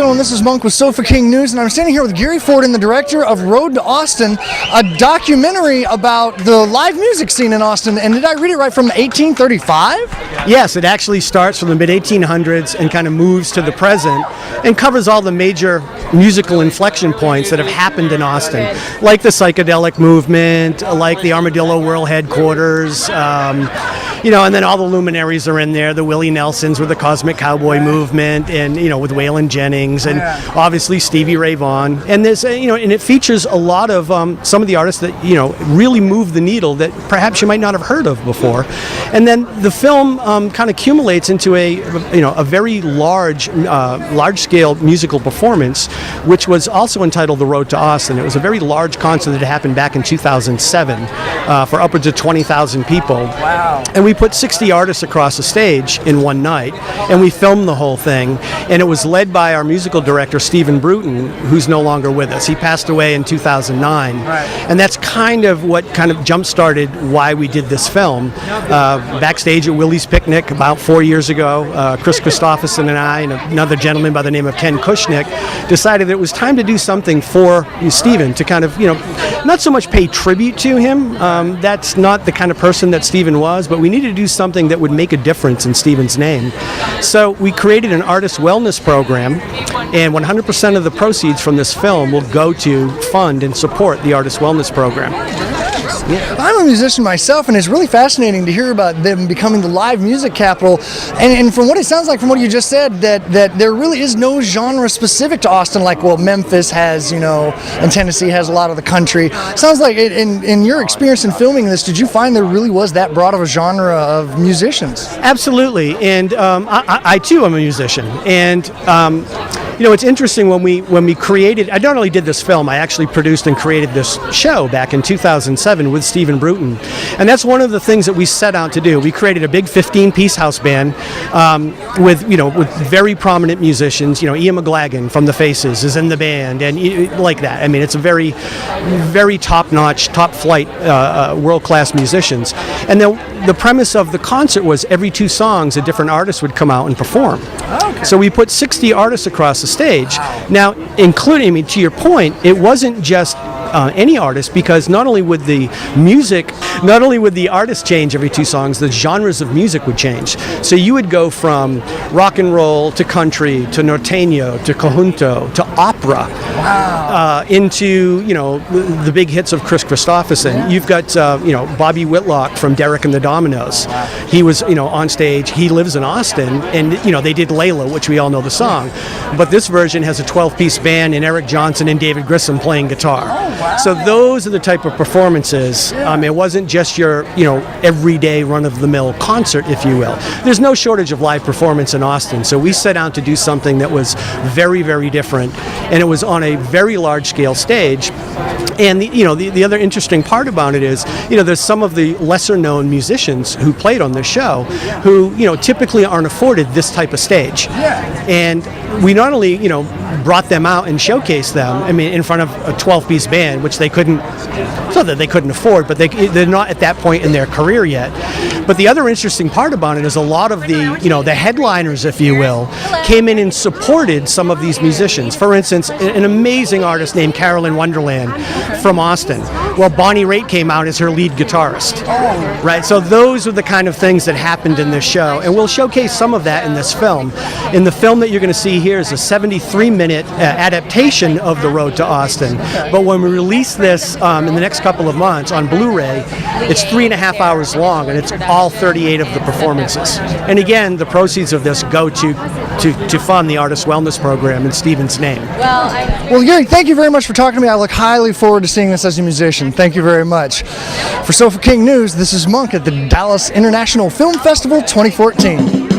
gentlemen, this is Monk with Sofa King News, and I'm standing here with Gary Fortin, the director of Road to Austin, a documentary about the live music scene in Austin. And did I read it right, from 1835? Yes, it actually starts from the mid-1800s and kind of moves to the present and covers all the major musical inflection points that have happened in Austin, like the psychedelic movement, like the Armadillo World Headquarters, and then all the luminaries are in there, the Willie Nelsons with the Cosmic Cowboy movement, and, with Waylon Jennings, and obviously Stevie Ray Vaughan. And there's, and it features a lot of some of the artists that, really move the needle that perhaps you might not have heard of before. And then the film kind of accumulates into a very large-scale musical performance, which was also entitled The Road to Austin. It was a very large concert that happened back in 2007 for upwards of 20,000 people. Wow. And we put 60 artists across the stage in one night, and we filmed the whole thing. And it was led by our musical director, Stephen Bruton, who's no longer with us. He passed away in 2009. Right. And that's kind of what kind of jump-started why we did this film. Backstage at Willie's Picnic about 4 years ago, Chris Christopherson and I and another gentleman by the name of Ken Kushnick decided that it was time to do something for Stephen, to kind of, not so much pay tribute to him. That's not the kind of person that Stephen was, but we needed to do something that would make a difference in Stephen's name. So we created an artist wellness program, and 100% of the proceeds from this film will go to fund and support the artist wellness program. Yeah. I'm a musician myself, and it's really fascinating to hear about them becoming the live music capital. And from what it sounds like, from what you just said, that there really is no genre specific to Austin, like, well, Memphis has, and Tennessee has a lot of the country. Sounds like, in your experience in filming this, did you find there really was that broad of a genre of musicians? Absolutely, and I too am a musician, and it's interesting when we created. I not only did this film, I actually produced and created this show back in 2007 with Stephen Bruton, and that's one of the things that we set out to do. We created a big 15-piece house band with very prominent musicians. Ian McLagan from The Faces is in the band, and like that. I mean, it's a very, very top-notch, top-flight, world-class musicians. And then the premise of the concert was every 2 songs, a different artist would come out and perform. Okay. So we put 60 artists across the stage. Now, including, to your point, it wasn't just any artist, because not only would the artist change every 2 songs, the genres of music would change. So you would go from rock and roll to country to norteño to conjunto to opera. Wow. Into the big hits of Chris Christopherson. Yeah. You've got Bobby Whitlock from Derek and the Dominoes. Wow. He was on stage. He lives in Austin, and they did Layla, which we all know the song. But this version has a 12-piece band and Eric Johnson and David Grissom playing guitar. Oh, wow. So those are the type of performances. It wasn't just your everyday run-of-the-mill concert, if you will. There's no shortage of live performance in Austin. So we set out to do something that was very, very different, and it was on a very large-scale stage. And the other interesting part about it is, there's some of the lesser-known musicians who played on this show who, typically aren't afforded this type of stage. Yeah. And we not only, brought them out and showcased them, in front of a 12-piece band, which they couldn't, it's not that they couldn't afford, but they're not at that point in their career yet. But the other interesting part about it is a lot of the headliners, if you will, came in and supported some of these musicians. For instance, an amazing artist named Carolyn Wonderland from Austin. Well, Bonnie Raitt came out as her lead guitarist. Right? So those are the kind of things that happened in this show, and we'll showcase some of that in this film. In the film that you're going to see here is a 73-minute adaptation of The Road to Austin. But when we release this in the next couple of months on Blu-ray, it's 3.5 hours long, and it's all 38 of the performances. And again, the proceeds of this go to fund the Artist Wellness Program in Stephen's name. Well, Gary, thank you very much for talking to me. I look highly forward to seeing this as a musician. Thank you very much. For Sofa King News, this is Monk at the Dallas International Film Festival 2014.